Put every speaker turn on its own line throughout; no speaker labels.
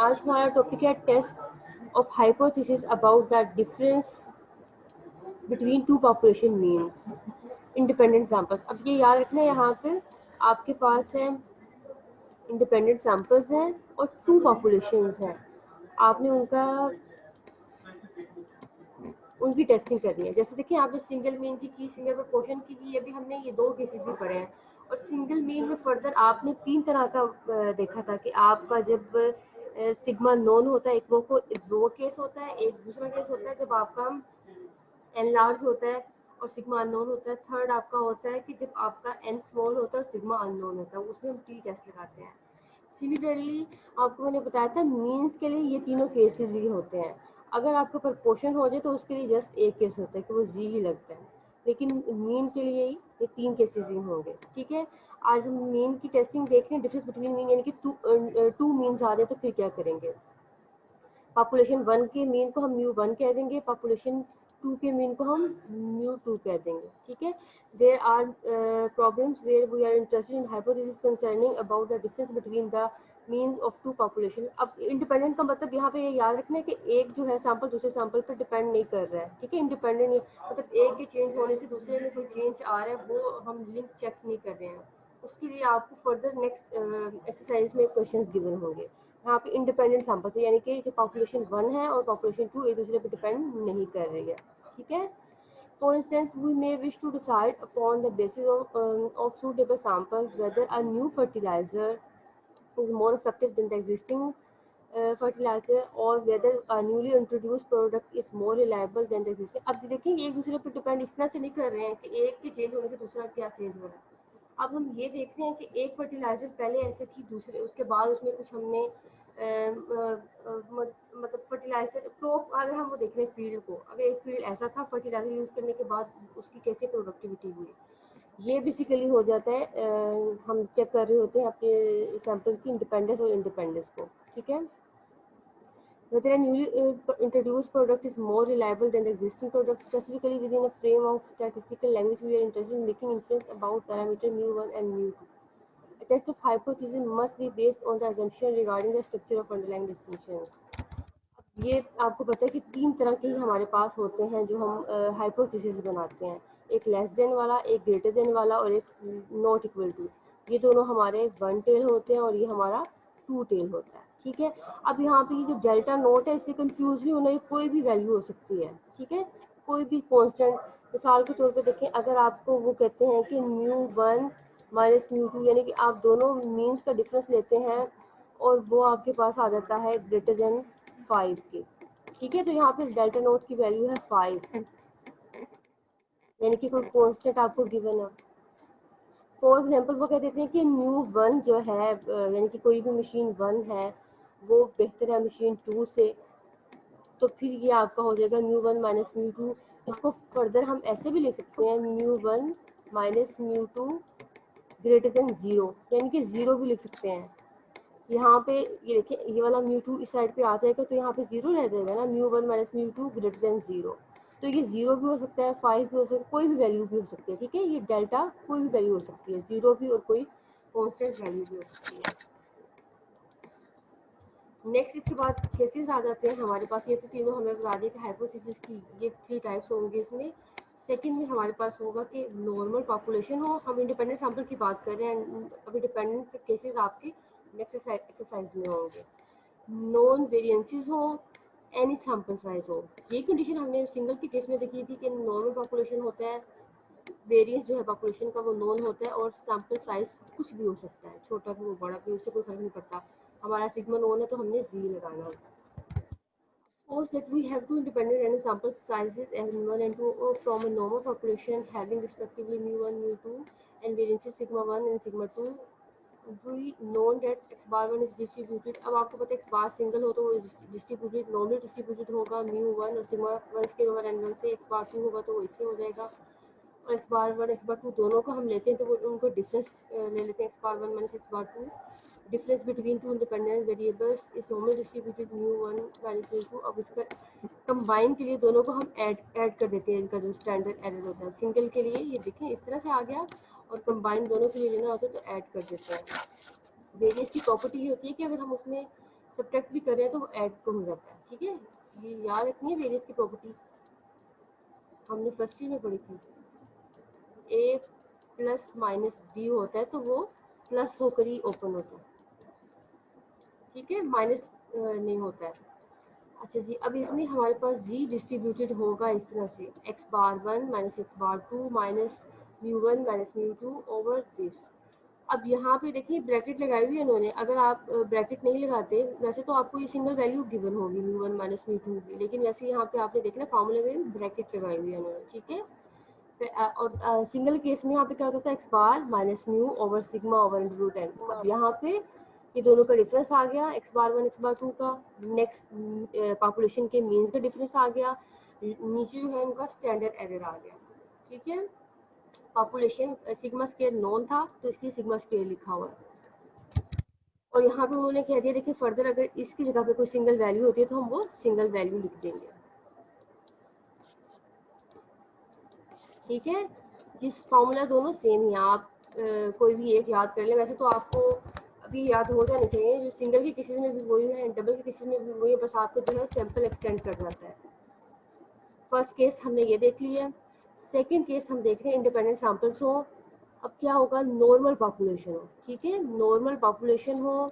आज हमारा टॉपिक है test of hypothesis about the difference between two population means independent samples. अब ये याद रखना है, यहाँ पे आपके पास है इंडिपेंडेंट सैंपल्स हैं और टू पॉपुलेशंस हैं। आपने उनकी टेस्टिंग करनी है। जैसे देखिए आपने सिंगल मीन की सिंगल प्रोपोर्शन की, अभी हमने ये दो केसेस भी पढ़े हैं। और सिंगल मीन में फर्दर आपने तीन तरह का देखा था कि आपका जब सिग्मा नॉन होता है, एक वो केस होता है, एक दूसरा केस होता है जब आपका एन लार्ज होता है और सिग्मा अननोन होता है। थर्ड आपका होता है कि जब आपका एन स्मॉल होता है और सिग्मा अननोन होता है, उसमें हम टी टेस्ट लगाते हैं। सिमिलरली आपको मैंने बताया था मीन्स के लिए ये तीनों केसेस ही होते हैं। अगर आपका प्रपोर्शन हो जाए तो उसके लिए जस्ट एक केस होता है कि वो जी ही लगता है, लेकिन मीन के लिए ये तीन केसेस ही होंगे। ठीक है, आज हम मीन की टेस्टिंग देख रहे हैं, डिफरेंस बिटवीन मीन, यानी कि टू मीन्स आ रहे तो फिर क्या करेंगे। पॉपुलेशन 1 के मीन को हम म्यू 1 कह देंगे, पॉपुलेशन 2 के मीन को हम म्यू 2 कह देंगे। ठीक है, there are problems where we are interested in hypothesis concerning about the difference between the means of two population. अब इंडिपेंडेंट का मतलब यहाँ पे ये याद रखना है कि एक जो है सैंपल दूसरे सैंपल पर डिपेंड नहीं कर रहा है। ठीक है, इंडिपेंडेंट मतलब एक के चेंज होने से दूसरे में कोई चेंज आ रहा है, वो हम लिंक चेक नहीं कर रहे हैं। उसके लिए आपको फर्दर नेक्स्ट एक्सरसाइज में क्वेश्चंस गिवन होंगे। यहाँ पे इंडिपेंडेंट सैंपल्स है, यानी कि जो पॉपुलेशन 1 है और पॉपुलेशन 2 एक दूसरे पे डिपेंड नहीं कर रही है। ठीक है, for instance we may wish to decide upon the basis of suitable samples whether a new fertilizer is more effective than the existing fertilizer or whether a newly introduced product is more reliable than the existing। अब देखिए एक दूसरे पर depend इस तरह से नहीं कर रहे हैं कि एक के चेंज होने से दूसरा क्या चेंज हो रहा है। अब हम ये देख रहे हैं कि एक फर्टिलाइजर पहले ऐसे थी, दूसरे उसके बाद उसमें कुछ हमने मतलब फर्टिलाइजर प्रो, अगर हम वो देख रहे हैं फील्ड को, अगर एक फील्ड ऐसा था फर्टिलाइजर यूज करने के बाद उसकी कैसे प्रोडक्टिविटी हुई, ये बेसिकली हो जाता है। हम चेक कर रहे होते हैं अपने सैंपल की इंडिपेंडेंस और इंडिपेंडेंस को। ठीक है, whether a newly introduced product is more reliable than the existing product, specifically within a frame of statistical language we are interested in making inference about parameter mu1 and mu2. A test of hypothesis must be based on the assumption regarding the structure of underlying distinctions। ये आपको पता है कि तीन तरह के ही हमारे पास होते हैं जो हम हाइपोथेसिस बनाते हैं, एक लेस देन वाला, एक ग्रेटर देन वाला और एक नॉट इक्वल टू। ये दोनों हमारे वन टेल होते हैं और ये हमारा टू टेल होता है। ठीक है, अब यहाँ पे ये जो डेल्टा नोट है इससे कंफ्यूज नहीं होना, ये कोई भी वैल्यू हो सकती है। ठीक है, कोई भी कांस्टेंट, मिसाल के तौर पे देखें, अगर आपको वो कहते हैं कि μ1 माइनस μ2, यानी कि आप दोनों मीन्स का डिफरेंस लेते हैं और वो आपके पास आ जाता है ग्रेटर देन 5 के। ठीक है, तो यहाँ पे डेल्टा नोट की वैल्यू है 5, यानी कि कोई कांस्टेंट आपको गिवन है। फॉर एग्जांपल वो कह देते हैं कि μ1 जो है, यानी कि कोई भी मशीन 1 है वो बेहतर है मशीन 2 से, तो फिर ये आपका हो जाएगा μ1 माइनस μ2। इसको फर्दर हम ऐसे भी ले सकते हैं μ1 माइनस μ2 ग्रेटर देन 0, यानी कि 0 भी लिख सकते हैं। यहाँ पे ये देखिए, ये वाला μ2 इस साइड पे आ जाएगा तो यहाँ पे 0 रह जाएगा ना, μ1 माइनस μ2 ग्रेटर देन 0। तो ये 0 भी हो सकता है, 5 भी हो सकता है, कोई भी वैल्यू भी हो सकती है। ठीक है, ये डेल्टा कोई भी वैल्यू हो सकती है, 0 भी और कोई कॉन्स्टेंट वैल्यू भी हो सकती है। नेक्स्ट इसके बाद केसेस आ जाते हैं हमारे पास। ये तो तीनों हमें बता दिए कि हाइपोथेसिस की ये 3 टाइप्स होंगे इसमें। सेकंड में हमारे पास होगा कि नॉर्मल पॉपुलेशन हो, हम इंडिपेंडेंट सैंपल की बात कर रहे हैं, अभी डिपेंडेंट केसेस आपके नेक्स्ट एक्सरसाइज में होंगे। नॉन वेरिएंसेस हो, एनी सैंपल साइज हो। ये कंडीशन हमने सिंगल के केस में देखी थी कि नॉर्मल पॉपुलेशन होता है, वेरिएंस जो है पॉपुलेशन का वो नॉन होता है और सैंपल साइज कुछ भी हो सकता है, छोटा भी हो बड़ा भी, उससे कोई फर्क नहीं पड़ता। हमारा सिग्मा नॉन है तो हमने जी लगाना है। Suppose that we have two independent random sample sizes n1 and 2 from a normal population having respectively mu1, mu2 and variances sigma 1 and sigma 2. We know that x bar 1 is distributed। अब आपको पता है x bar single हो तो वो distributed normally distributed होगा mu1 और sigma 1 scale over n1 से, x bar 2 होगा तो वो इससे हो जाएगा। और x bar 1 x bar 2 दोनों को हम लेते हैं तो वो उनको डिफरेंस ले लेते हैं, x bar 1 minus x bar 2। Difference between to independent variables is normal distributed mu1 minus mu2। अब इसका कंबाइन के लिए दोनों को हम ऐड कर देते हैं, इनका जो स्टैंडर्ड एरर होता है सिंगल के लिए, ये देखें इस तरह से आ गया, और कंबाइन दोनों के लिए लेना होता है तो ऐड कर देते हैं। वेरिएंस की प्रॉपर्टी ये होती है कि अगर हम उसमें सब्ट्रैक्ट भी कर रहे हैं तो वो ऐड को हो जाता है। ठीक है, ये याद रखनी है वेरिएंस की प्रॉपर्टी, हमने फर्स्ट ईयर में पढ़ी थी। ए प्लस माइनस बी होता है तो वो प्लस होकर ही ओपन होता है। ठीक है, माइनस नहीं होता है। अच्छा जी, अब इसमें हमारे पास जी डिस्ट्रीब्यूटेड होगा इस तरह से, X bar one minus X bar two minus mu one minus mu two over this. अब यहाँ पे देखिए ब्रैकेट लगाई हुई है इन्होंने, अगर आप ब्रैकेट नहीं लगाते वैसे तो आपको ये सिंगल वैल्यू गिवन होगी mu one minus mu to की, लेकिन वैसे यहाँ पे आपने देखना फार्मूले में ब्रैकेट लगाई हुई है इन्होंने। ठीक है, और सिंगल केस में यहाँ पे क्या होता है, x bar minus mu over sigma over under root n. अब यहाँ पे ये दोनों का डिफरेंस आ गया, x bar one x bar two का। नेक्स्ट पॉपुलेशन के मीन्स का डिफरेंस आ गया, नीचे जो है उनका स्टैंडर्ड एरर आ गया। ठीक है, पॉपुलेशन सिग्मा स्क्वायर नॉन था तो इसलिए सिग्मा स्क्वायर लिखा हुआ है, और यहाँ पे उन्होंने कह दिया देखिए फर्दर अगर इसकी जगह पे कोई सिंगल वैल्यू होती है तो हम वो सिंगल वैल्यू लिख देंगे। ठीक है, जिस फॉर्मूला दोनों सेम ही, आप कोई भी एक याद कर लें, वैसे तो आपको अभी याद हो जाने चाहिए, जो सिंगल के केसेस में भी वही है, डबल के केसेस में भी वही है, बस आपको जो है सैंपल एक्सटेंड कर जाता है। फर्स्ट केस हमने ये देख लिया, सेकंड केस हम देख रहे हैं इंडिपेंडेंट सैंपल्स हो। अब क्या होगा, नॉर्मल पॉपुलेशन हो। ठीक है, नॉर्मल पॉपुलेशन हो,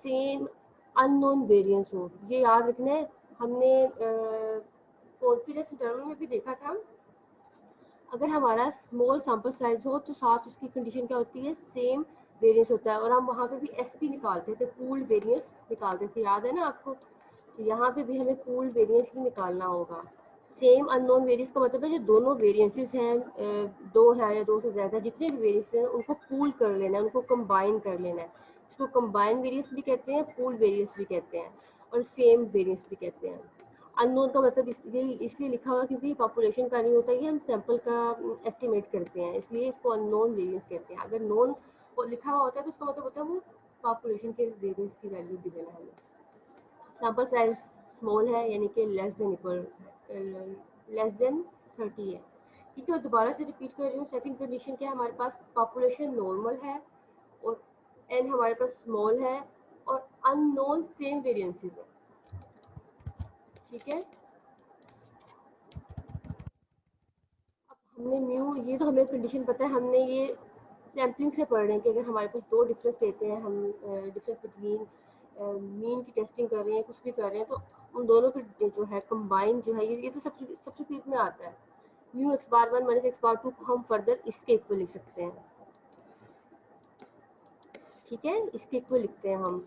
सेम अननोन वेरिएंस हो, ये याद रखना है। हमने कॉन्फिडेंस इंटरवल में भी देखा था, अगर हमारा स्मॉल सैंपल साइज हो तो साथ उसकी कंडीशन क्या होती है, सेम वेरिएंस होता है, और हम वहाँ पे भी एसपी निकालते थे, पूल्ड वेरिएंस निकालते थे, याद है ना आपको। तो यहाँ पे भी हमें पूल्ड वेरिएंस ही निकालना होगा। सेम अननोन वेरिएंस का मतलब है जो दोनों वेरिएंसेस हैं, दो हैं या दो से ज़्यादा, जितने भी वेरिएंस हैं उनको पूल कर लेना है, उनको कंबाइन कर लेना है। इसको कंबाइन वेरिएंस भी कहते हैं, पूल वेरिएंस भी कहते हैं, और सेम वेरिएंस भी कहते हैं। अननोन का मतलब इसलिए लिखा हुआ क्योंकि पॉपुलेशन का नहीं होता, ये हम सैंपल का एस्टिमेट करते हैं, इसलिए इसको अननोन वेरिएंस कहते हैं। अगर नोन लिखा हुआ होता है तो इसका मतलब होता है वो पॉपुलेशन के वेरिएंस की वैल्यू गिवन है हमें। सैंपल साइज स्मॉल है यानी कि लेस देन 30 है। ठीक है, दोबारा से रिपीट कर रही हूँ, सेकंड कंडीशन क्या है, हमारे पास पॉपुलेशन नॉर्मल है और एन हमारे पास स्मॉल है और अननोन सेम वेरिएंसेस है। ठीक है, हमने म्यू, ये तो हमें कंडीशन पता है, हमने ये सैम्पलिंग से पढ़ रहे हैं कि अगर हमारे पास दो डिफरेंस लेते हैं, हम डिफरेंस बिटवीन मीन की टेस्टिंग कर रहे हैं, कुछ भी कर रहे हैं, तो उन दोनों के जो है कंबाइन जो है, ये तो सब्स्टिट्यूट में आता है। Mu X bar one minus X bar two को हम फर्दर इसके इक्वल लिख सकते हैं। ठीक है, इसके इक्वल लिखते हैं हम।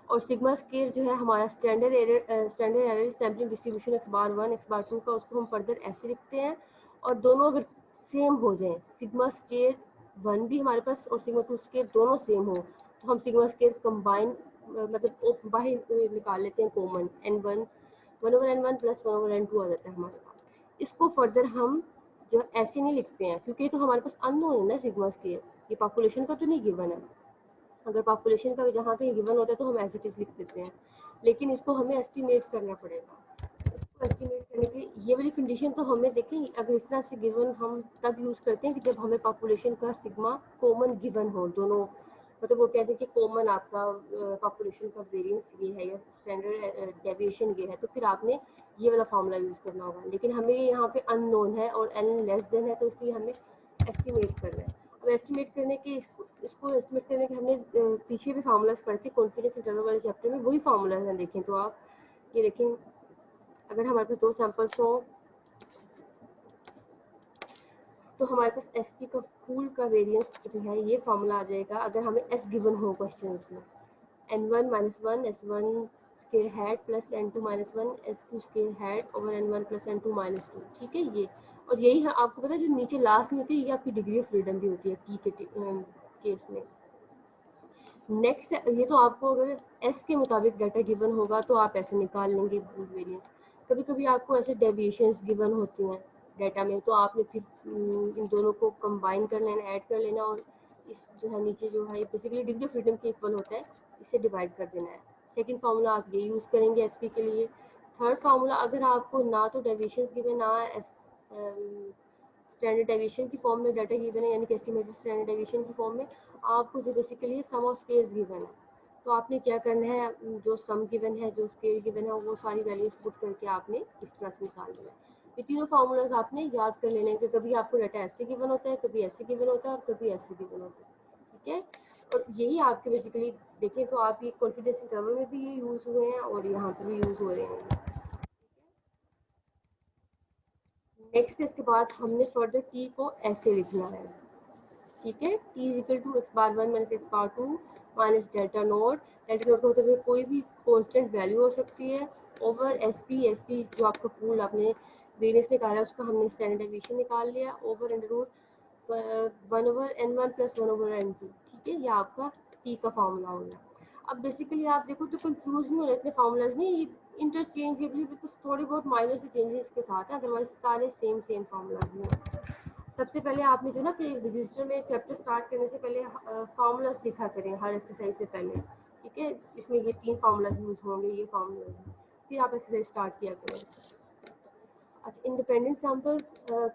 और सिग्मा स्केयर जो है हमारा standard error sampling distribution X bar one x bar two का, उसको हम फर्दर ऐसे लिखते हैं। और दोनों अगर सेम हो जाए, सिग्मा स्केयर वन भी हमारे पास और सिग्मा टू स्केयर दोनों सेम हो, तो हम सिग्मा स्केयर कंबाइन मतलब बाहर निकाल लेते हैं common, n one one over N one plus one over n two आ जाता है हमारे पास। इसको फर्दर हम जो ऐसे नहीं लिखते हैं क्योंकि तो हमारे पास अननोन है ना सिग्मा स्केयर, ये पॉपुलेशन का तो नहीं गिवन है। अगर पॉपुलेशन का जहाँ कहीं गिवन होता है तो हम एज इट इज लिख देते हैं, लेकिन इसको हमें एस्टिमेट करना पड़ेगा। इसको एस्टिमेट करने के लिए ये वाली कंडीशन तो हमें देखें, अगर इस तरह से गिवन हम तब यूज़ करते हैं कि जब हमें पॉपुलेशन का सिग्मा कॉमन गिवन हो दोनों, मतलब वो कहते हैं कि कॉमन आपका पॉपुलेशन का वेरिएंस ये है या स्टैंडर्ड डेविएशन ये है, तो फिर आपने ये वाला फॉर्मूला यूज़ करना होगा। लेकिन हमें यहाँ पे अननोन है और एन लेस देन है, तो इसलिए हमें एस्टिमेट करना है। अब एस्टिमेट करने के इसको एस्टिमेट करने के हमने पीछे भी फार्मूलाज पढ़े थे कॉन्फिडेंस इंटरवल वाले चैप्टर में, वही फार्मूलाज हैं। देखें तो आप ये देखें, अगर हमारे पास दो सैंपल्स हो तो हमारे पास एस पी का पूल का वेरिएंस जो है ये फार्मूला आ जाएगा, अगर हमें एस गिवन हो क्वेश्चन में, N one minus one S one square hat plus N two minus one S two square hat over N one plus N two minus two. ठीक है, ये और यही है आपको पता है जो नीचे लास्ट में होती है ये आपकी डिग्री ऑफ फ्रीडम भी होती है टी के केस में। नेक्स्ट ये तो आपको अगर एस के मुताबिक डाटा गिवन होगा तो आप ऐसे निकाल लेंगे वेरिएंस। कभी कभी आपको ऐसे डेविएशंस गिवन होती हैं डाटा में, तो आपने फिर इन दोनों को कंबाइन कर लेना, ऐड कर लेना, और इस जो है नीचे जो है बेसिकली डिग्री ऑफ फ्रीडम के इक्वल होता है, इसे डिवाइड कर देना है। सेकेंड फार्मूला आप ये यूज़ करेंगे एस पी के लिए। थर्ड फार्मूला, अगर आपको ना तो डेविएशंस गिवन ना स्टैंडर्ड डेविएशन की फॉर्म में डाटा गिवन है, यानी कि एस्टिमेटेड स्टैंडर्ड डेविएशन की फॉर्म में, आपको जो basically sum of squares given है, तो आपने क्या करना है, जो सम गिवन है, जो स्केल गिवन है, वो सारी वैल्यूज पुट करके आपने इस तरह से निकाल लेना है। ये तीनों फार्मूलाज आपने याद कर लेने हैं कि कभी आपको डाटा ऐसे गिवन होता है, कभी ऐसे गिवन होता है और कभी ऐसे गिवन होता है, ठीक है। और यही आपके बेसिकली देखें तो आप ये कॉन्फिडेंस इंटरवल में भी ये यूज़ हुए हैं और यहाँ पर भी यूज़ हो रहे हैं। नेक्स्ट इसके बाद हमने फर्दर टी को ऐसे लिखना है, ठीक है। T is equal to X bar one minus X bar two minus delta naught. Delta naught का मतलब है कोई भी कांस्टेंट वैल्यू हो सकती है ओवर एस पी जो आपका फूल आपने वेरियंस निकाला उसका हमने स्टैंडर्ड डेविएशन निकाल लिया over under root 1 over n1 plus 1 over n2, ठीक है। ये आपका टी का फॉर्मूला हो गया। अब बेसिकली आप देखो तो कंफ्यूज नहीं हो रहे इतने फार्मूलाज नहीं, इंटरचेंजेबली विद थोड़ी बहुत माइनर से चेंजेस के साथ है, अदरवाइज सारे सेम फार्मूलाज हैं। सबसे पहले आपने जो ना अपने रजिस्टर में चैप्टर स्टार्ट करने से पहले फार्मूलाज सीखा करें हर एक्सरसाइज से पहले, ठीक है। इसमें ये 3 फार्मूलाज यूज होंगे, ये फार्मूलाज, फिर आप एक्सरसाइज स्टार्ट किया करें। अच्छा, इंडिपेंडेंट सैंपल्स,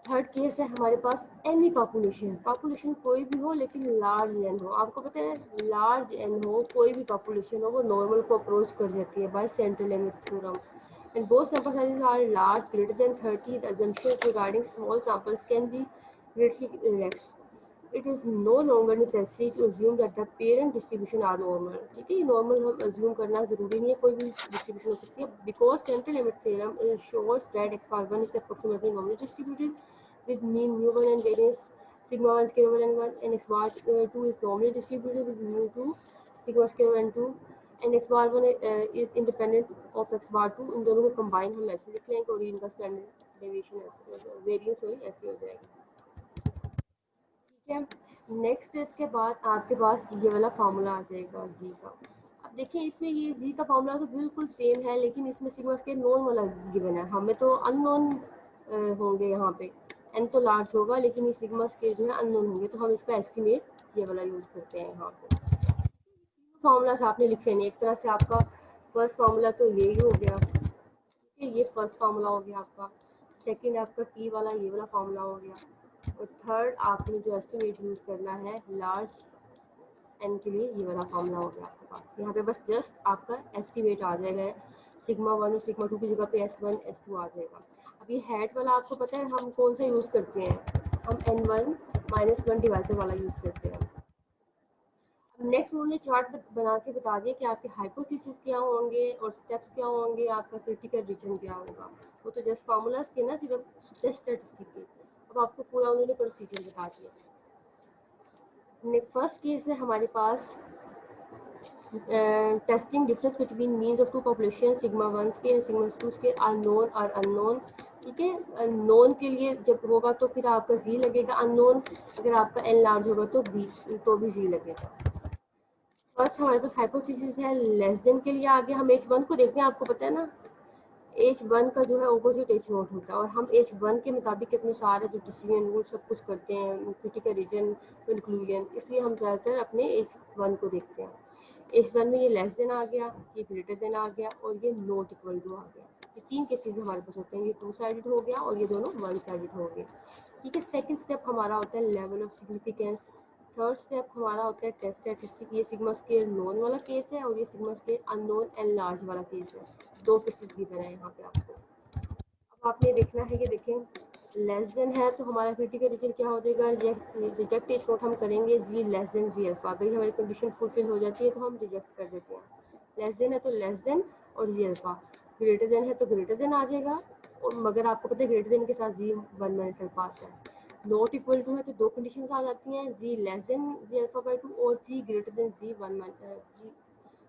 थर्ड केस है हमारे पास एनी पॉपुलेशन कोई भी हो लेकिन लार्ज एन हो। आपको पता है लार्ज एन हो, कोई भी पॉपुलेशन हो, वो नॉर्मल को अप्रोच कर जाती है by central limit theorem. And both sample sizes are large, greater than 30. The assumptions regarding small samples can be greatly relaxed. It is no longer necessary to assume that the parent distribution are normal. ठीक है, normal हम assume करना जरूरी नहीं है, कोई भी distribution हो सकती है, because central limit theorem shows that x bar 1 is approximately normally distributed with mean mu1 and variance sigma 1 square over n1, and x bar 2 is normally distributed with mu 2 sigma square over n2, and x bar 1 is independent of x bar 2। इन दोनों को combine हम ऐसे लिख लेंगे और इनका standard deviation ऐसे variance ऐसे हो जाएगा, ठीक है। नेक्स्ट इसके बाद आपके पास ये वाला फार्मूला आ जाएगा जी का। अब देखिए इसमें ये जी का फार्मूला तो बिल्कुल सेम है, लेकिन इसमें सिग्मा स्केयर नोन वाला गिवन है, हमें तो अननोन होंगे यहाँ पे। एन तो लार्ज होगा लेकिन ये सिग्मा स्केयर जो है अननोन होंगे, तो हम इसका एस्टिमेट ये वाला यूज करते हैं यहाँ पे। फार्मूलाज आपने लिखे नहीं, एक तरह से आपका फर्स्ट फार्मूला तो यही हो गया, ठीक है। ये फर्स्ट फार्मूला हो गया आपका, सेकंड आपका टी वाला ये वाला फार्मूला हो गया, और थर्ड आपने जो एस्टिमेट यूज करना है लार्ज एन के लिए ये वाला फार्मूला हो गया आपके पास। यहाँ पे बस जस्ट आपका एस्टिमेट आ जाएगा, सिग्मा 1 और सिग्मा 2 की जगह पे S1 S2 आ जाएगा। अब ये हैट वाला आपको पता है हम कौन सा यूज करते हैं, हम N1 -1 डिवाइसर वाला यूज करते हैं। नेक्स्ट उन्होंने चार्ट बना के बता दिया कि आपके हाइपोथेसिस क्या होंगे और स्टेप्स क्या होंगे, आपका क्रिटिकल रीजन क्या होगा। वो तो जस्ट फार्मूलाज थे ना, सिर्फ जस्ट स्टैटिस्टिक के, अब आपको पूरा उन्होंने प्रोसीजर बता दिया। फर्स्ट केस है हमारे पास testing difference between means of two population, sigma 1 के सिग्मा 2 के आर नोन और अननोन, ठीक है। नोन के लिए जब होगा तो फिर आपका जी लगेगा, अननोन अगर आपका एन लार्ज होगा तो भी जी लगेगा। फर्स्ट हमारे पास हाइपोथेसिस है लेस देन के लिए, आगे हम H1 को देखते हैं। आपको पता है ना H1 का जो है ऑपोजिट H0 होता है, और हम H1 के मुताबिक अपने सारे जो डिसीजन रूल सब कुछ करते हैं, क्रिटिकल रीजन, कंक्लूजन, इसलिए हम ज़्यादातर अपने H1 को देखते हैं। H1 में ये लेस देन आ गया, ये ग्रेटर देन आ गया और ये नॉट इक्वल टू आ गया। ये 3 केसेस हमारे पास होते हैं, ये 2 साइडेड हो गया और ये दोनों 1 साइडेड हो गए, ठीक है। सेकंड स्टेप हमारा होता है level of significance. Third step हमारा होता है टेस्ट स्टैटिस्टिक। ये सिग्मा स्केयर नोन वाला केस है और ये sigma square unknown and large वाला केस है, 2 केसेस गिवन है यहाँ पे आपको। अब आपने देखना है, ये देखें लेस देन है तो हमारा क्रिटिकल रीजन क्या हो जाएगा, रिजेक्ट H नोट हम करेंगे जी लेस देन जी अल्फा। अगर हमारी कंडीशन फुलफिल हो जाती है तो हम रिजेक्ट कर देते हैं। लेस देन है तो लेस देन और जी अल्फा, ग्रेटर देन है तो ग्रेटर देन आ जाएगा, और मगर आपको पता है ग्रेटर देन के साथ जी 1 माइनस अल्फा आता है। नॉट इक्वल टू है तो 2 कंडीशन आ जाती हैं, G less than G alpha by 2 और G greater than G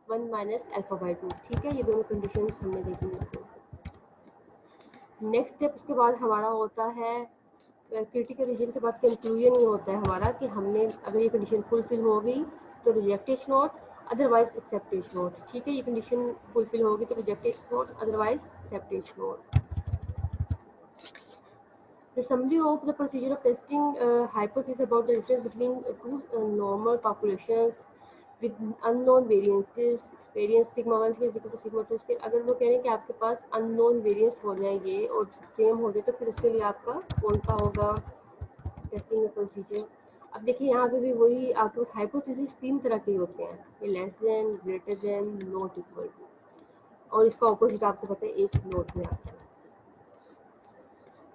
1 minus alpha by 2, ठीक है। ये दोनों कंडीशन हमने देखी है। नेक्स्ट स्टेप उसके बाद हमारा होता है क्रिटिकल रीजन के बाद कंक्लूजन ये होता है हमारा कि हमने अगर ये कंडीशन फुलफिल हो गई तो reject H naught, otherwise accept H naught, ठीक है। ये कंडीशन फुलफिल होगी तो reject H naught, otherwise accept H naught. The summary of the procedure of testing hypothesis about the difference between two normal populations with unknown variances, variance sigma 1 के equal to sigma 2 के, अगर वो कह रहे हैं कि आपके पास unknown variance हो जाएंगे और सेम हो जाए तो फिर उसके लिए आपका कौन सा होगा टेस्टिंग प्रोसीजर। अब देखिए यहाँ पे भी वही आपके पास हाइपोथेसिस 3 तरह के होते हैं, ये less than, greater than, not equal to, और इसका ऑपोजिट आपको पता है इफ नॉट में आता है।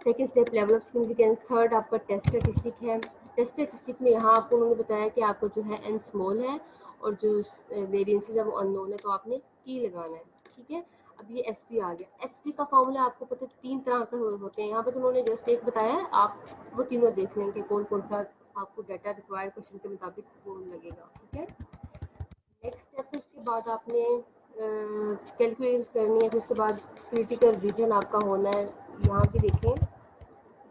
Second step level of significance. Third आपका टेस्ट स्टैटिस्टिक है। टेस्ट स्टैटिस्टिक में यहाँ आपको उन्होंने बताया कि आपको जो है एन स्मॉल है और जो वेरिएंसेस है वो अननोन है, तो आपने टी लगाना है, ठीक है। अब ये एस पी आ गया। एस पी का फॉर्मूला आपको पता है 3 तरह के होते हैं, यहाँ पे तो उन्होंने जस्ट एक बताया है, आप वो तीनों देख लेंगे कौन कौन सा आपको डाटा रिक्वायर्ड क्वेश्चन के मुताबिक वो लगेगा, ठीक है। नेक्स्ट स्टेप उसके बाद आपने कैलकुलेट करनी है, फिर उसके बाद क्रिटिकल रीजन आपका होना है। यहाँ भी देखें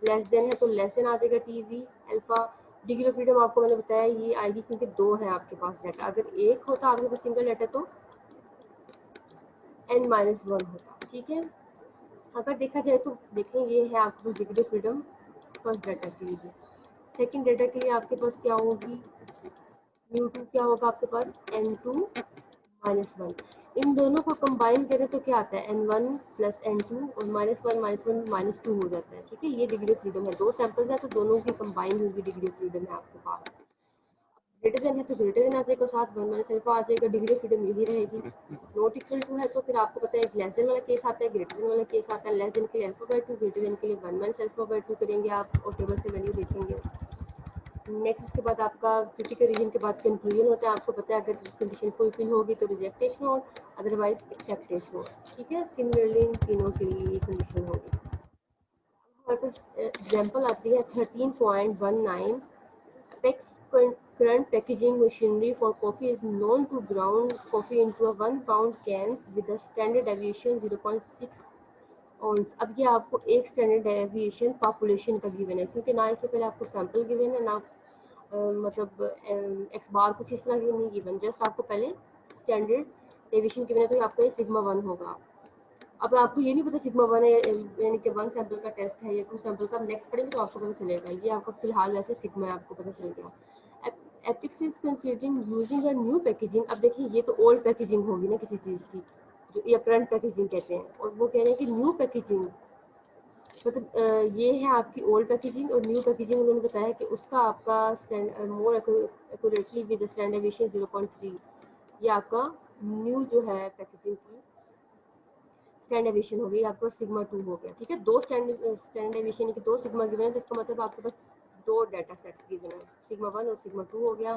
लेस देन है तो लेस देन आ जाएगा T V alpha. Degree of freedom आपको मैंने बताया ये आएगी क्योंकि 2 है आपके पास डाटा, अगर एक होता आपके पास सिंगल डाटा तो n-1 होता, ठीक है। अगर देखा जाए तो देखें ये है आपके पास degree of freedom first data के लिए। सेकंड डाटा के लिए आपके पास क्या होगी, म्यू2 क्या होगा आपके पास n2-1। इन दोनों को कंबाइन करें तो क्या आता है n1 प्लस n2 और -1 -2 हो जाता है, ठीक है। ये डिग्री ऑफ फ्रीडम है, 2 सैंपल्स है तो दोनों की कंबाइन हुई डिग्री ऑफ फ्रीडम है आपके पास। ग्रेटर देन है तो ग्रेटर देन आ जाएगा, साथ 1 माइनस अल्फा आ जाएगा, डिग्री ऑफ फ्रीडम यही रहेगी। नॉट इक्वल टू है तो फिर आपको पता है लेस देन वाला केस आता है, ग्रेटर देन वाला केस आता है। लेस देन के लिए अल्फा/2, ग्रेटर देन के लिए 1 माइनस अल्फा/2 करेंगे आप और टेबल से वैल्यू देखेंगे। नेक्स्ट उसके बाद आपका क्रिटिकल रीजन के बाद कंक्लूजन होता है, आपको पता है अगर कंडीशन फुलफिल होगी तो रिजेक्टेशन और अदरवाइज एक्सेप्टेशन, ठीक है। सिमिलरली इन तीनों के लिए ये कंडीशन होगी। हमारे पास एग्जांपल आती है 13.19 Apex current packaging machinery for coffee is known to ground coffee into a 1 pound cans with a standard deviation 0.6 ounce। अब ये आपको एक स्टैंडर्ड डेविएशन पॉपुलेशन का गिवन है, क्योंकि ना इससे पहले आपको सैंपल गिवन है ना मतलब एक्स बार कुछ इस तरह की नहीं गिवन, जस्ट आपको पहले स्टैंडर्ड डेविएशन गिवन है तो आपका ये सिग्मा 1 होगा। अब आपको ये नहीं पता सिग्मा 1 है यानी कि 1 सैंपल का टेस्ट है या 2 सैंपल का, नेक्स्ट पढ़ेंगे तो आपको पता चलेगा। ये आपका फिलहाल वैसे सिग्मा है, आपको पता चल गया। Epix is considering using a new packaging. अब देखिए ये तो ओल्ड पैकेजिंग होगी ना किसी चीज़ की, जो या करंट पैकेजिंग कहते हैं, और वो कह रहे हैं कि न्यू पैकेजिंग मतलब ये है आपकी ओल्ड पैकेजिंग और न्यू पैकेजिंग उन्होंने बताया कि उसका आपका मोर एक्यूरेटली विद स्टैंडर्ड डेविएशन 0.3, ये आपका न्यू जो है पैकेजिंग की स्टैंडर्ड डेविएशन हो गई, आपको सिग्मा 2 हो गया, ठीक है। 2 स्टैंडर्ड डेविएशन की 2 सिग्मा गिवन है तो इसका मतलब आपके पास 2 डाटा सेट्स गिवन है, सिग्मा 1 और सिग्मा 2 हो गया।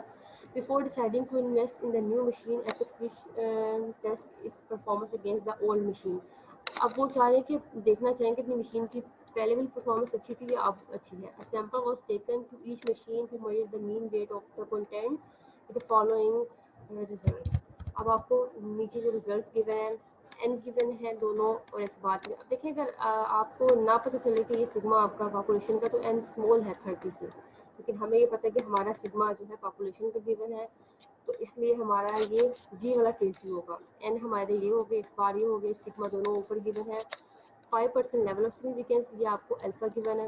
Before deciding to invest in the new machine Epix which test its performance against the old machine. अब वो चाह रहे हैं कि देखना चाहेंगे अपनी मशीन की पहले भी परफॉर्मेंस अच्छी थी या अब अच्छी है। A sample was taken to each machine to measure the mean weight of the content with the following results. अब आपको नीचे जो रिजल्ट्स गिवन हैं एन गिवन है दोनों और एक्स बाद में। अब देखिए अगर आपको ना पता चले कि ये सिग्मा आपका पॉपुलेशन का तो एन स्मॉल है 30 से, लेकिन हमें ये पता है कि हमारा सिग्मा जो है पॉपुलेशन का गिवन है तो इसलिए हमारा ये जी वाला केस ही होगा। एन हमारे ये हो गए, एक्स बार ये हो गए, सिग्मा दोनों ऊपर गिवन है। 5% लेवल ऑफ सिग्निफिकेंस ये आपको अल्फा गिवन है।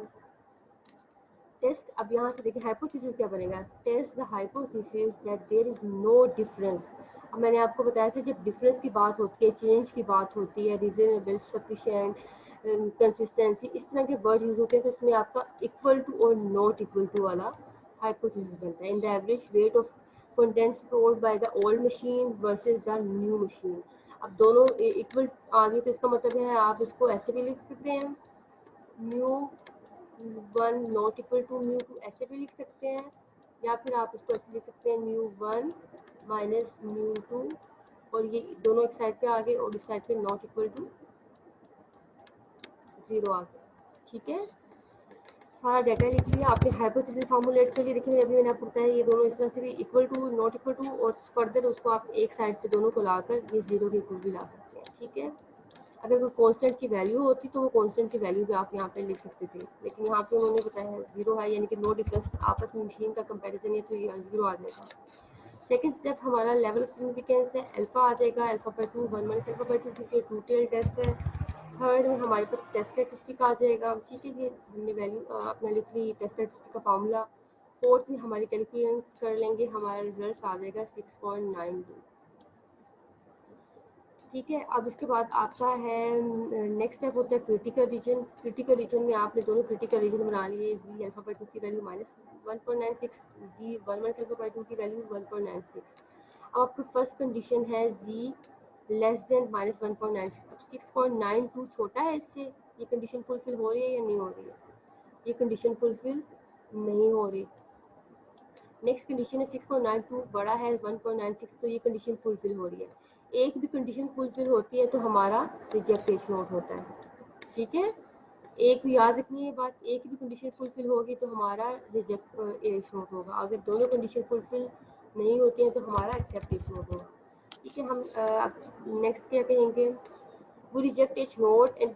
टेस्ट अब यहाँ से देखिए हाइपोथेसिस क्या बनेगा, test the hypothesis that there is no difference. अब मैंने आपको बताया था जब डिफरेंस की बात होती है, चेंज की बात होती है, रीजनेबल, सफिशिएंट, कंसिस्टेंसी, इस तरह के वर्ड यूज होते हैं तो इसमें आपका इक्वल टू और नॉट इक्वल टू वाला हाइपोथेसिस बनता है। In the average weight of content stored by the old machine versus the new machine. अब दोनों इक्वल आ गए तो इसका मतलब है आप इसको ऐसे भी लिख सकते हैं, mu 1 not equal to mu 2 ऐसे भी लिख सकते हैं, या फिर आप इसको ऐसे लिख सकते हैं म्यू 1 माइनस म्यू 2, और ये दोनों एक साइड पे आ गए और इस साइड पे नॉट इक्वल टू 0 आ गया, ठीक है। सारा डाटा लिख लिया आपने, हाइपोथेसिस फॉर्मुलेट कर लिए। देखिए अभी मैंने आपको बताया ये दोनों इस तरह से भी equal to not equal to, और फर्दर उसको आप एक साइड पे दोनों को लाकर ये 0 के इक्वल भी ला सकते हैं, ठीक है। अगर कोई कांस्टेंट की वैल्यू होती तो वो कांस्टेंट की वैल्यू भी आप यहाँ पे लिख सकते थे, लेकिन यहाँ पे उन्होंने बताया है 0 है यानी कि नो डिफरेंस, आपस में मशीन का कंपैरिजन है तो ये 0 आ जाएगा। सेकंड स्टेप हमारा लेवल ऑफ सिग्निफिकेंस है, अल्फा आ जाएगा, अल्फा/2 1 माइनस अल्फा/2 क्योंकि टू टेल टेस्ट है। थर्ड में हमारे पास टेस्ट स्टैटिस्टिक आ जाएगा, ठीक है, ये हमने वैल्यू अपना लिख ली टेस्ट स्टैटिस्टिक का फार्मूला। फोर्थ में हमारी कैलकुलेशंस कर लेंगे, हमारा रिजल्ट आ जाएगा 6.92। ठीक है। अब इसके बाद आपका है नेक्स्ट स्टेप होता है क्रिटिकल रीजन। क्रिटिकल रीजन में आपने दोनों क्रिटिकल रीजन बना लिए, जी अल्फा बाई 2 की value -1.96, Z 1 minus alpha by 2 की वैल्यू 1.96। अब आपकी फर्स्ट कंडीशन है जी लेस देन -1.96। अब 6.92 छोटा है इससे, ये कंडीशन फुलफिल हो रही है या नहीं हो रही है? ये कंडीशन फुलफिल नहीं हो रही। नेक्स्ट कंडीशन है 6.92 बड़ा है 1.96, तो ये कंडीशन फुलफिल हो रही है। एक भी कंडीशन फुलफिल होती है तो हमारा रिजेक्ट एज नोट होता है। ठीक है, एक भी याद रखनी है बात, एक भी कंडीशन फुलफिल होगी तो हमारा रिजेक्ट एज नोट होगा। अगर दोनों कंडीशन फुलफिल नहीं होती हैं तो हमारा एक्सेप्ट एज नोट होगा। ठीक है, हम नेक्स्ट क्या कहेंगे, we reject each note and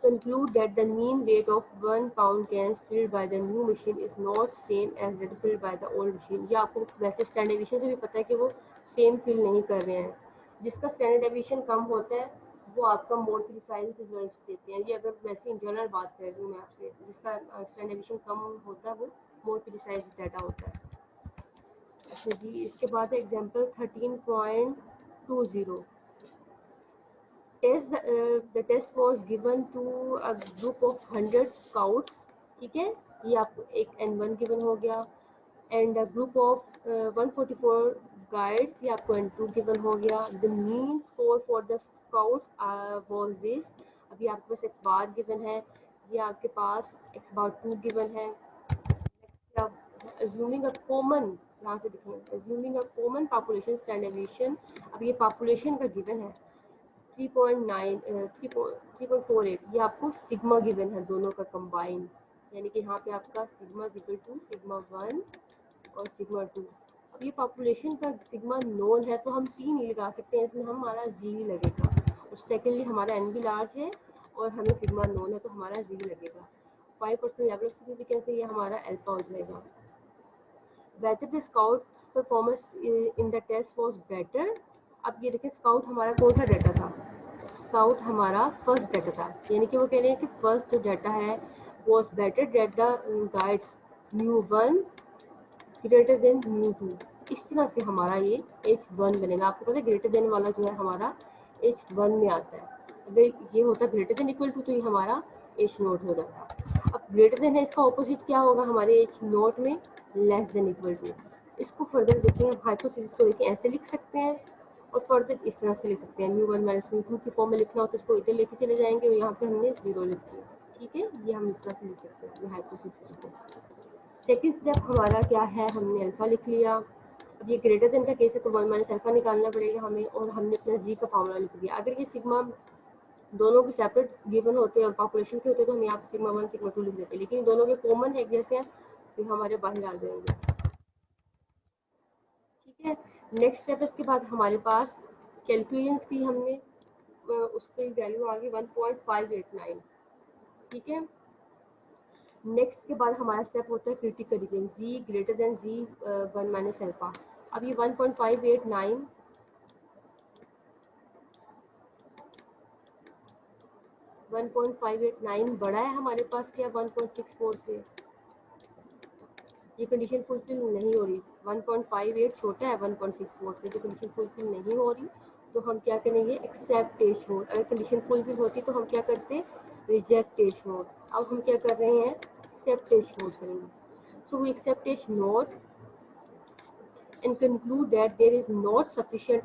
conclude that the mean weight of 1 pound cans filled by the new machine is not same as that filled by the old machine। ये आपको वैसे standard deviation से भी पता है कि वो सेम फिल नहीं कर रहे हैं। जिसका स्टैंडर्ड डेविएशन कम होता है वो आपका मोर प्रिसाइज रिजल्ट्स देते हैं। ये अगर वैसे इन जनरल बात कर रही हूँ मैं आपसे, जिसका स्टैंडर्ड डेविएशन कम होता है वो मोर प्रिसाइज डाटा होता है। अच्छा जी, इसके बाद example 13.20। The test was given to a group of 100 scouts। ठीक है, ये आपको एक N1 गिवन हो गया, and a group of 144 guides, ये आपको N2 गिवन हो गया। The mean score for the scouts was this. अभी आपके पास x बार गिवन है, ये आपके पास x बार 2 गिवन है। assuming a common, यहाँ से देखें, assuming a common population standard deviation। अब ये पॉपुलेशन का गिवन है 3.48, ये आपको सिग्मा गिवन है दोनों का कंबाइन, यानी कि यहाँ पे आपका सिग्मा इक्वल टू सिग्मा 1 और सिग्मा 2। अब ये पॉपुलेशन का सिग्मा नोन है तो हम टी नहीं लगा सकते हैं, इसमें हमारा जी लगेगा। और सेकेंडली हमारा एन भी लार्ज है और हमें सिग्मा नोन है तो हमारा जी लगेगा। 5% लेवल ऑफ सिग्निफिकेंस से ये हमारा अल्फा हो जाएगा। whether the scouts performance in the test was better। अब ये देखें स्काउट हमारा कौन सा डाटा था, स्काउट हमारा फर्स्ट डाटा था, यानी कि वो कह रहे हैं कि फर्स्ट जो डाटा है was better that the guides mu1 greater than mu2। इस तरह से हमारा ये H1 बनेगा। आपको पता है ग्रेटर देन वाला जो है हमारा H1 में आता है। अगर ये होता ग्रेटर देन इक्वल टू तो ये हमारा H नोट हो जाता। अब ग्रेटर देन है, इसका ऑपोजिट क्या होगा हमारे H नोट में, लेस देन इक्वल टू। इसको फर्दर देखें, हम हाइपोथेसिस को देखें, ऐसे लिख सकते हैं और फर्दर इस तरह से लिख सकते हैं। mu1 माइनस mu2 की फॉर्म में लिखना हो तो इसको इधर लेके चले जाएंगे और यहाँ पे हमने 0 लिख दिया। ठीक है, ये हम इस तरह से लिख सकते हैं ये हाइपोथेसिस को। सेकेंड स्टेप हमारा क्या है, हमने अल्फा लिख लिया। अब ये ग्रेटर देन का केस है तो 1 माइनस अल्फा निकालना पड़ेगा हमें, और हमने अपना जी का फॉर्मूला लिख दिया। अगर ये सिग्मा दोनों के सेपरेट गिवन होते हैं और पॉपुलेशन के होते हैं तो हम यहाँ पे सिग्मा 1 सिग्मा 2 लिख देते हैं, लेकिन दोनों के कॉमन है एक जैसे हैं तो हमारे बाहर आ जाएंगे। ठीक है, नेक्स्ट स्टेप इसके बाद हमारे पास कैलकुलेशंस की हमने उसकी वैल्यू आ गई 1.589। ठीक है, नेक्स्ट के बाद हमारा स्टेप होता है क्रिटिकल रीजन, जी greater than G 1 minus alpha. अब ये 1.589 बड़ा है हमारे पास क्या 1.64 से, ये कंडीशन फुलफिल नहीं हो रही। 1.58 छोटा है 1.64 से, जो कंडीशन फुलफिल नहीं हो रही तो हम क्या करेंगे, एक्सेप्ट एज नोट। अगर कंडीशन फुलफिल होती तो हम क्या करते, रिजेक्ट एज नोट। अब हम क्या कर रहे हैं, एक्सेप्ट एज नोट करेंगे। So we accept H naught and conclude that there is not sufficient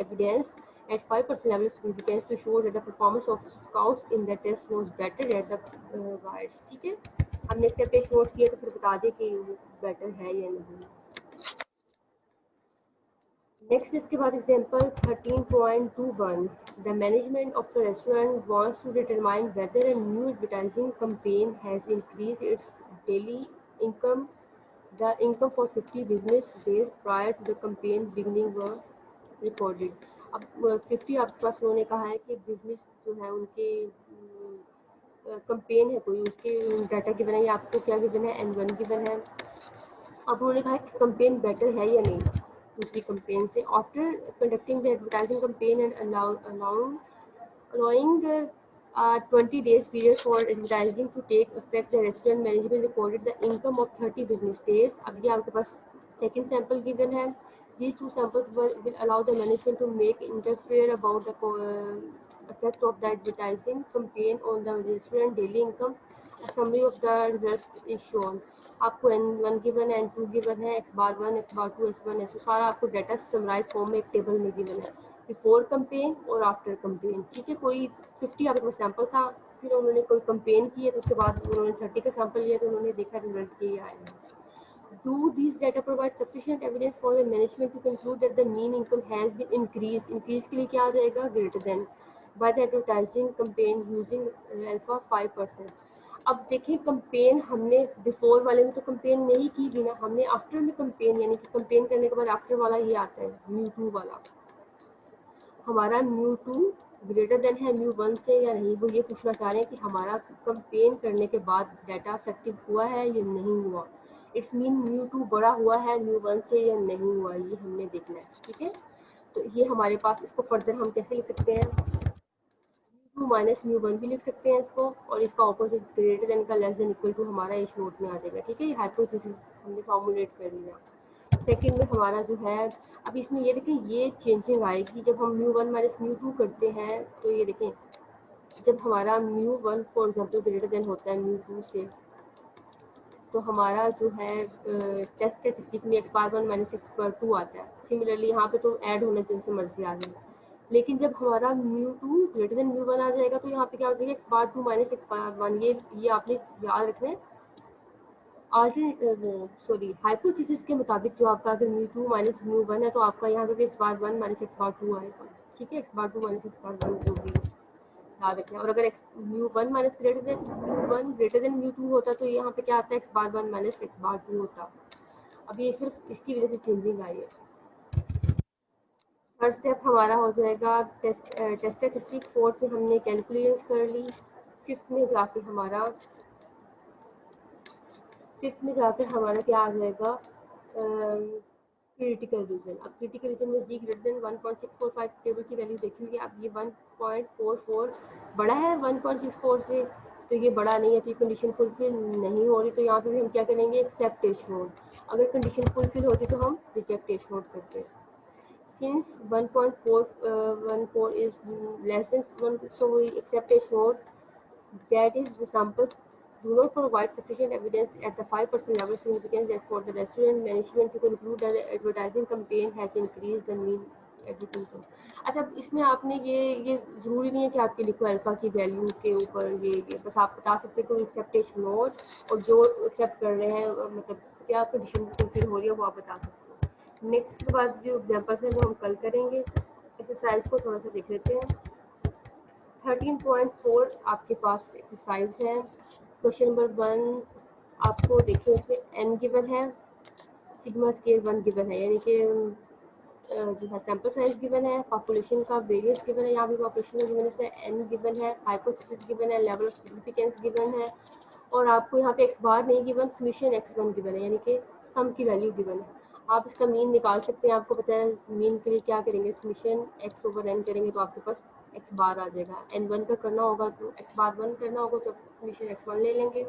evidence at 5% level of significance to show that the performance of scouts in the test was better at the guides। ठीक है, हमने accept H note किया तो फिर बता दें कि better है या नहीं। नेक्स्ट इसके बाद example 13.21। The management of the restaurant wants to determine whether a new advertising campaign has increased its daily income, the income for 50 business days prior to the campaign beginning were recorded। अब 50 आपके पास उन्होंने कहा है कि business जो है उनके campaign है कोई, उसके डाटा गिवन है, या आपको क्या गिवन है, N1 गिवन है। अब उन्होंने कहा कि कैंपेन बेटर है या नहीं दूसरी कैंपेन से। After conducting the advertising campaign and allowing 20 days period for advertising to take effect, the restaurant management recorded the income of 30 business days। अब ये आपके पास सेकंड सैंपल गिवन है These two samples will allow the management to make interfere about the effect of the advertising campaign on the restaurant daily income. A summary of the results is shown. आपको N1 given है, N2 given है, X बार 1, X बार 2, S1, S2 सारा आपको data summarise form में एक table में given है, before campaign और आफ्टर कंपेन। ठीक है, कोई 50 आपके पास सैंपल था, फिर उन्होंने कोई कंपेन किए तो उसके बाद उन्होंने 30 का सैंपल लिया तो उन्होंने देखा रिजल्ट ये आया है। Do these data provide sufficient evidence for the management to conclude that the mean income has been increased? Increase के लिए क्या आ जाएगा? Greater than by the advertising campaign using alpha 5%. अब देखें कंपेन हमने बिफोर वाले में तो कंपेन नहीं की भी ना, हमने आफ्टर में कंपेन, यानी कि कंपेन करने के बाद आफ्टर वाला ये आता है μ2 वाला। हमारा μ2 ग्रेटर देन है μ1 से या नहीं, वो ये पूछना चाह रहे हैं कि हमारा कंपेन करने के बाद डाटा इफेक्टिव हुआ है या नहीं हुआ। इट्स मीन μ2 बड़ा हुआ है μ1 से या नहीं हुआ, ये हमने देखना है। ठीक है, तो ये हमारे पास, इसको फर्दर हम कैसे लिख सकते हैं, μ2 माइनस μ1 भी लिख सकते हैं इसको, और इसका ऑपोजिट ग्रेटर देन का लेस देन इक्वल टू हमारा इस नोट में आ जाएगा। ठीक है, ये हाइपोथेसिस हमने फॉर्मुलेट कर लिया। सेकेंड में हमारा जो है, अब इसमें ये देखें ये चेंजिंग आएगी जब हम μ1 माइनस μ2 करते हैं। तो ये देखें जब हमारा μ1 फॉर एग्जाम्पल ग्रेटर देन होता है μ2 से, तो हमारा जो है टेस्ट स्टेटिस्टिक में x बार 1 माइनस x बार 2 आता है। सिमिलरली यहाँ पे तो ऐड होना जैसे मर्जी आ जाए, लेकिन जब हमारा μ2 ग्रेटर देन μ1 आ जाएगा तो यहाँ पे क्या हो जाएगा x बार 2 माइनस x बार 1। ये आपने याद रखना है। हाइपोथेसिस के मुताबिक जो आपका अगर μ2 माइनस μ1 है तो आपका यहाँ पे भी x बार 1 माइनस x बार 2 आएगा। ठीक है, x बार 2 माइनस x बार 1 जो भी याद रखना है। और अगर μ1 माइनस ग्रेटर देन μ2 होता तो यहाँ पे क्या आता है x बार 1 माइनस x बार 2 होता। अब ये सिर्फ इसकी वजह से चेंजिंग आई है। फर्स्ट स्टेप हमारा हो जाएगा टेस्ट स्टेटिस्टिक। फोर्थ में हमने कैलकुलेशन कर ली। फिफ्थ में जाके हमारा क्या आ जाएगा, क्रिटिकल रीजन। अब क्रिटिकल रीजन में जी ग्रेटर देन 1.645 टेबल की वैल्यू देखेंगे। अब ये 1.44 बड़ा है 1.64 से, तो ये बड़ा नहीं है, तो ये कंडीशन फुलफिल नहीं हो रही, तो यहाँ पे भी हम क्या करेंगे, एक्सेप्ट एच नोट। अगर कंडीशन फुलफिल होती तो हम रिजेक्ट एच नोट करते। Since 1.414 is less than 1, so we accept a note, that is the samples do not provide sufficient evidence at the 5% level significance that for the restaurant management to conclude that the advertising campaign has increased the mean advertising। अच्छा, इसमें आपने ये ज़रूरी नहीं है कि आपके लिखो अल्फा की वैल्यू के ऊपर ये बस आप बता सकते हो एक्सेप्टेशन नोट, और जो एक्सेप्ट कर रहे हैं मतलब क्या कंडीशन फुलफिल हो रही है वो आप बता सकते हो। नेक्स्ट के बाद जो एग्जाम्पल्स हैं वो हम कल करेंगे। एक्सरसाइज को थोड़ा सा देख लेते हैं। 13.4 आपके पास एक्सरसाइज है। क्वेश्चन नंबर 1 आपको देखिए, इसमें n गिवन है, सिग्मा स्केल 1 गिवन है, यानी कि जो है सैंपल साइज गिवन है, पॉपुलेशन का वेरियंस गिवन है, यहाँ भी पॉपुलेशन गिवन है, n गिवन है, हाइपोथेसिस गिवन है, लेवल ऑफ सिग्निफिकेंस गिवन है, और आपको यहाँ पे x बार नहीं गिवन, समीशन x1 गिवन है, यानी कि सम की वैल्यू गिवन है। आप इसका मीन निकाल सकते हैं। आपको पता है मीन के लिए क्या करेंगे, समीशन x ओवर n करेंगे तो आपके पास x बार आ जाएगा। n1 का करना होगा तो x बार 1 करना होगा तो समीशन x1 ले लेंगे,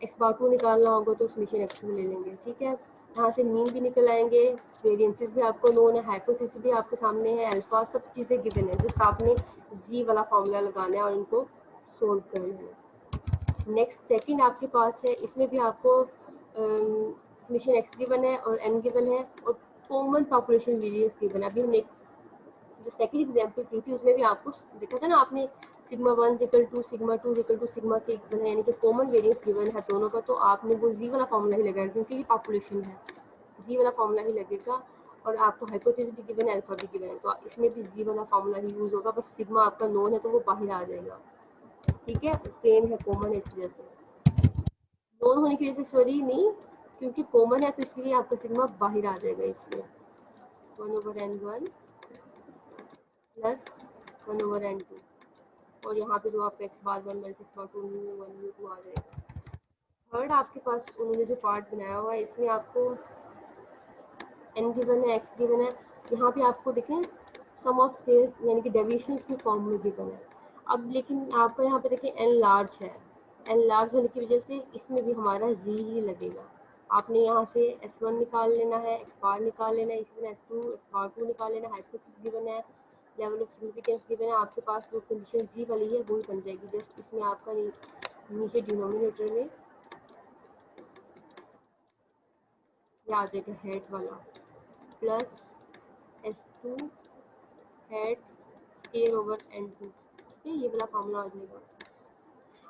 x बार 2 निकालना होगा तो समीशन x2 ले लेंगे। ठीक है, यहाँ से मीन भी निकल आएंगे, वेरिएंसेस भी आपको नोन है, हाइपोथेसिस भी आपके सामने है, अल्फा सब चीज़ें गिवन है। जस्ट आपने जी वाला फॉर्मूला लगाना है और इनको सोल्व करना है। नेक्स्ट सेकंड आपके पास है, इसमें भी आपको समीशन x गिवन है और n गिवन है और कॉमन पॉपुलेशन वेरिएंस गिवन है। अभी हमने जो सेकंड एग्जांपल की थी उसमें भी आपको देखा था ना आपने, sigma 1 equal to sigma 2 equal to sigma के इक्वल है, यानी कि कॉमन वेरिएंस गिवन है दोनों का, तो आपने वो जी वाला फॉर्मूला ही लगाया क्योंकि ये पॉपुलेशन है, जी वाला फॉर्मूला ही लगेगा। और आपको हाइपोथेसिस भी गिवन है, अल्फा भी गिवन है, तो इसमें भी जी वाला फॉर्मूला ही यूज होगा, बस सिग्मा आपका नोन है तो वो बाहर आ जाएगा। ठीक है, सेम है, कॉमन है, इस वजह से नोन होने की वजह से सॉरी नहीं, क्योंकि कॉमन है तो इसलिए आपका सिग्मा बाहर आ जाएगा, इसलिए 1/n1 प्लस 1/n2, और यहाँ पे जो आपका x बार 1 माइनस x बार 2 1 2 आ जाएगा। थर्ड आपके पास उन्होंने जो पार्ट बनाया हुआ है इसमें आपको n गिवन है, x गिवन है, यहाँ पे आपको देखें सम ऑफ स्केल्स यानी कि डेविएशन की फॉर्म में गिवन है। अब लेकिन आपका यहाँ पे देखें n लार्ज है, n लार्ज होने की वजह से इसमें भी हमारा z ही लगेगा। आपने यहाँ से S1 निकाल लेना है, x बार निकाल लेना है, इसी तरह S2 x बार 2 निकाल लेना है, हाइपोथेसिस गिवन है, लेवल ऑफ सिग्निफिकेंस गिवन है, आपके पास जो कंडीशन जी वाली है वही बन जाएगी। जस्ट इसमें आपका नीचे डिनोमिनेटर में ये आ जाएगा हेड वाला plus S2 head square over N2, ठीक है, ये वाला फार्मूला आ जाएगा।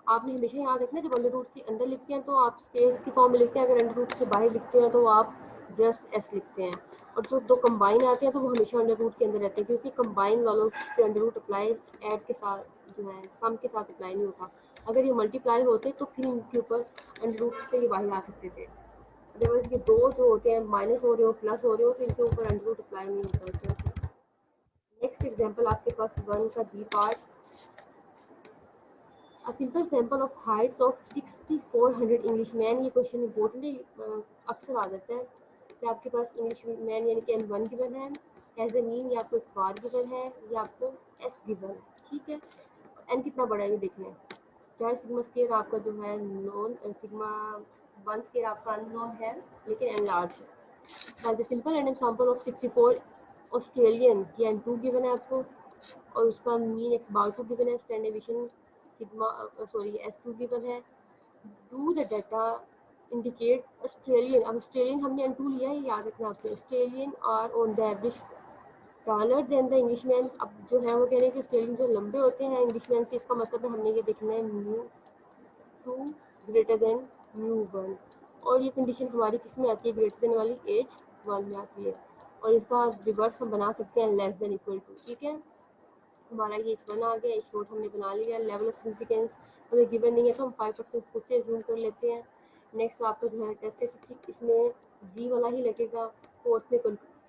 आपने हमेशा याद रखना है जब अंडर रूट के अंदर लिखते हैं तो आप स्पेस की फॉर्म में लिखते हैं, अगर अंडर रूट से बाहर लिखते हैं तो आप जस्ट एस लिखते हैं, और जो दो कंबाइन आते हैं तो वो हमेशा अंडर रूट के अंदर रहते हैं, क्योंकि कंबाइन वालों के अंडर रूट अप्लाई ऐड के साथ जो है सम के साथ अप्लाई नहीं होता। अगर ये मल्टीप्लाई होते तो फिर इनके ऊपर अंडर रूट से ये बाहर आ सकते थे। अदरवाइज ये दो जो होते हैं माइनस हो रहे हो प्लस हो रहे हो तो इनके ऊपर अंडर रूट अप्लाई नहीं होता। नेक्स्ट एग्जाम्पल आपके पास 1 का B part, A simple sample of heights of 6400 Englishman। ये क्वेश्चन इम्पोर्टेंट है, अक्सर आ जाता है कि आपके पास इंग्लिशमैन यानी कि N1 गिवन है, एज ए मीन या आपको x बार गिवन है या आपको s गिवन है, ठीक है। n कितना बड़ा है ये देख लें, चाहे सिग्मा स्केयर आपका जो है नॉन, सिग्मा 1 स्केयर आपका अननोन है लेकिन n लार्ज है। Now the simple random sample of 64 Australian की N2 गिवन है आपको, और उसका मीन x बार 2 गिवन है, standard deviation sigma S2 given है। Do the data indicate Australian, अब ऑस्ट्रेलियन हमने N2 लिया है, याद रखना आपको, Australian are on the average taller than the Englishman. अब जो है वो कह रहे हैं कि ऑस्ट्रेलियन जो लंबे होते हैं इंग्लिशमैन से, इसका मतलब है हमने ये देखना है μ2 ग्रेटर देन μ1, और ये कंडीशन हमारी किस में आती है, ग्रेटर देन वाली H1 में आती है, और इसका रिवर्स हम बना सकते हैं लेस देन इक्वल टू, ठीक है। हमारा ये H1 आ गया, H नोट हमने बना लिया, लेवल ऑफ सिग्निफिकेंस हमें गिवन नहीं है तो हम 5% खुद से जूम कर लेते हैं। नेक्स्ट आपका जो है टेस्ट स्टेटिस्टिक, इसमें जी वाला ही लगेगा, फोर्थ में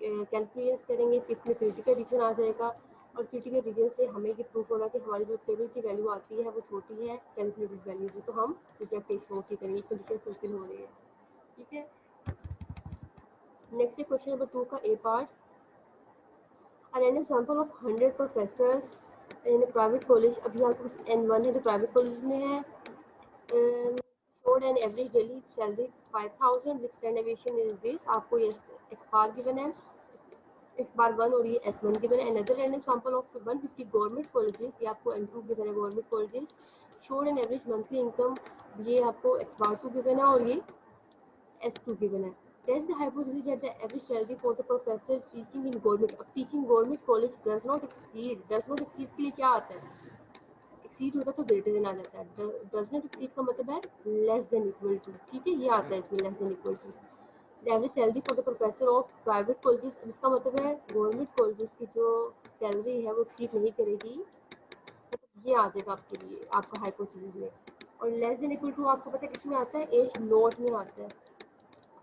कैलकुलेट करेंगे, फिफ्थ में क्रिटिकल रीजन आ जाएगा, और क्रिटिकल रीजन से हमें ये प्रूफ होगा कि हमारी जो टेबल की वैल्यू आती है वो छोटी है कैलकुलेटेड वैल्यू से, तो हम रिजेक्ट H नोट ही करेंगे, कंडीशन फुलफिल हो रही है, ठीक है। नेक्स्ट क्वेश्चन नंबर 2 का ए part, a random sample of 100 professors in a private college, अभी आपके पास N1 है तो प्राइवेट कॉलेज में है, showed an average daily salary 5000 with standard deviation is this, आपको ये x बार गिवन है, x बार 1 और ये S1 गिवन है। another random sample of 150 government colleges, ये आपको N2 गिवन है government colleges, showed an average monthly income, ये आपको x बार 2 गिवन है और ये S2 गिवन है। Test the hypothesis that the average salary for the professor teaching in government, अब teaching government college does not exceed के लिए क्या आता है, exceed होता तो greater than आ जाता है, does not exceed का मतलब है less than equal to, ठीक है, ये आता है इसमें less than equal to। The average salary for the professor of private colleges, इसका मतलब है government colleges की जो सैलरी है वो exceed नहीं करेगी, मतलब ये आ जाएगा आपके लिए आपका हाइपोथेसिस में। और लेस देन इक्वल टू आपको पता है किसमें आता है, एच नोट में आता है।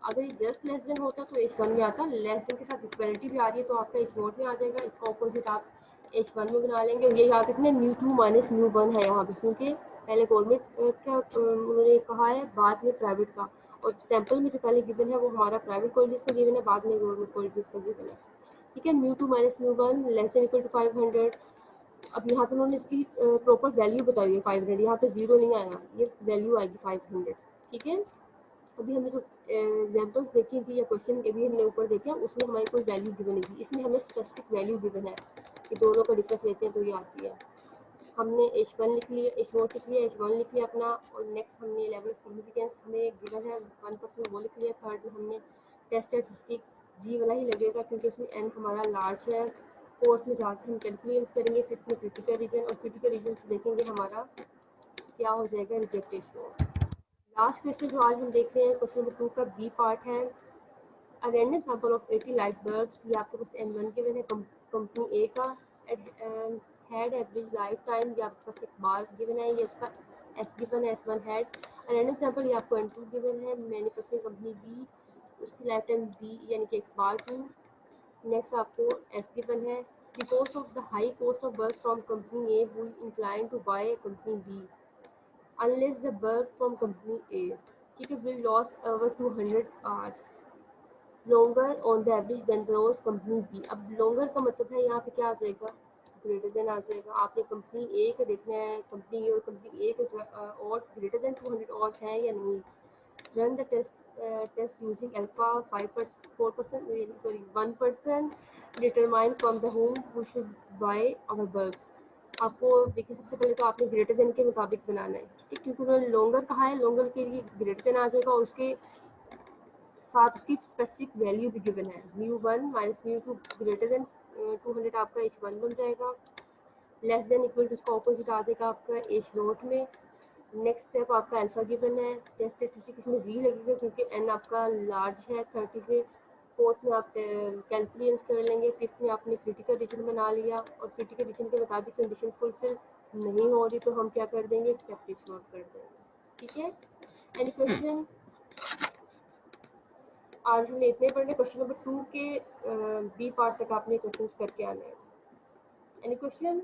अगर ये जस्ट लेस देन होता तो H1 में आता, लेस देन के साथ इक्वलिटी भी आ रही है तो आपका H नोट में आ जाएगा, इसका ऑपोजिट आप H1 में बना लेंगे। ये याद रखना μ2 माइनस μ1 है यहाँ पे, क्योंकि पहले गवर्नमेंट का उन्होंने कहा है, बाद में प्राइवेट का, और सैंपल में जो पहले गिवन है वो हमारा प्राइवेट कॉलेजेस का गिवन है, बाद में गवर्नमेंट कॉलेजेस का गिवन है, ठीक है। μ2 minus μ1 less than equal to 500। अब यहाँ पे उन्होंने इसकी प्रॉपर वैल्यू बताई है 500, यहाँ पे जीरो नहीं आया, ये वैल्यू आएगी 500, ठीक है। अभी हमने जो एग्जाम्पल्स देखी थी या क्वेश्चन के भी हमने ऊपर देखा, उसमें हमारी कोई वैल्यू गिवन नहीं थी, इसमें हमें स्पेसिफिक वैल्यू गिवन है कि दोनों का डिफरेंस लेते हैं तो ये आती है। हमने H1 लिख लिया, H1 लिख लिया, H1 लिख लिया अपना, और नेक्स्ट हमने लेवल ऑफ सिग्निफिकेंस हमें गिवन है 1% वो लिख लिया। थर्ड में हमने टेस्ट स्टैटिस्टिक जी वाला ही लगेगा क्योंकि उसमें n हमारा लार्ज है। फोर्थ में जाकर हम कैलकुलेट करेंगे, फिफ्थ में क्रिटिकल रीजन, और क्रिटिकल रीजन से देखेंगे हमारा क्या हो जाएगा, रिजेक्ट रेशियो। लास्ट क्वेश्चन जो आज हम देख रहे हैं क्वेश्चन नंबर 2 का बी पार्ट है, a random sample of 80 light bulbs, ये आपके पास N1 गिवन है कंपनी ए का, हैड एवरेज लाइफ टाइम, ये आपके पास एक बार गिवन है, ये उसका S गिवन है, S1 हैड। रैंडम सैंपल ये आपको N2 गिवन है, मैन्युफैक्चरिंग कंपनी बी, उसकी लाइफ टाइम बी यानी कि x बार 2। नेक्स्ट आपको S गिवन है, because of the high cost of bulb from company A who incline to buy company B unless the bulb from company A, ठीक है, will last over 200 hours longer on the average than those company B। अब longer का मतलब है यहाँ पे क्या आ जाएगा, ग्रेटर देन आ जाएगा। आपने कंपनी ए का देखना है, कंपनी ए और कंपनी ए के और ग्रेटर देन 200 और है या नहीं। Run the test test using alpha 5%, 4%, sorry 1%, determine from the whom we should buy our bulbs. आपको देखिए सबसे पहले तो आपने ग्रेटर देन के मुताबिक बनाना है, ठीक, क्योंकि उन्होंने लोंगर कहा है, लोंगर के लिए ग्रेटर देन आ जाएगा, उसके साथ उसकी स्पेसिफिक वैल्यू भी गिवन है, μ1 माइनस μ2 ग्रेटर देन 200 आपका h1 बन जाएगा, लेस देन इक्वल टू उसका ऑपोजिट आ जाएगा आपका h नोट में। नेक्स्ट स्टेप आपका अल्फा गिवन है, टेस्ट स्टेटिस्टिक इसमें जी लगेगा क्योंकि एन आपका लार्ज है 30 से। फोर्थ में आप कैलकुलेट कर लेंगे, फिफ्थ में आपने क्रिटिकल रीजन बना लिया और क्रिटिकल रीजन के मुताबिक कंडीशन फुलफिल नहीं हो रही तो हम क्या कर देंगे, एक्सेप्ट इग्नोर कर देंगे, ठीक है। Any question? आज हमने इतने पढ़ने, क्वेश्चन नंबर 2 के बी पार्ट तक आपने क्वेश्चन करके आना है। Any question?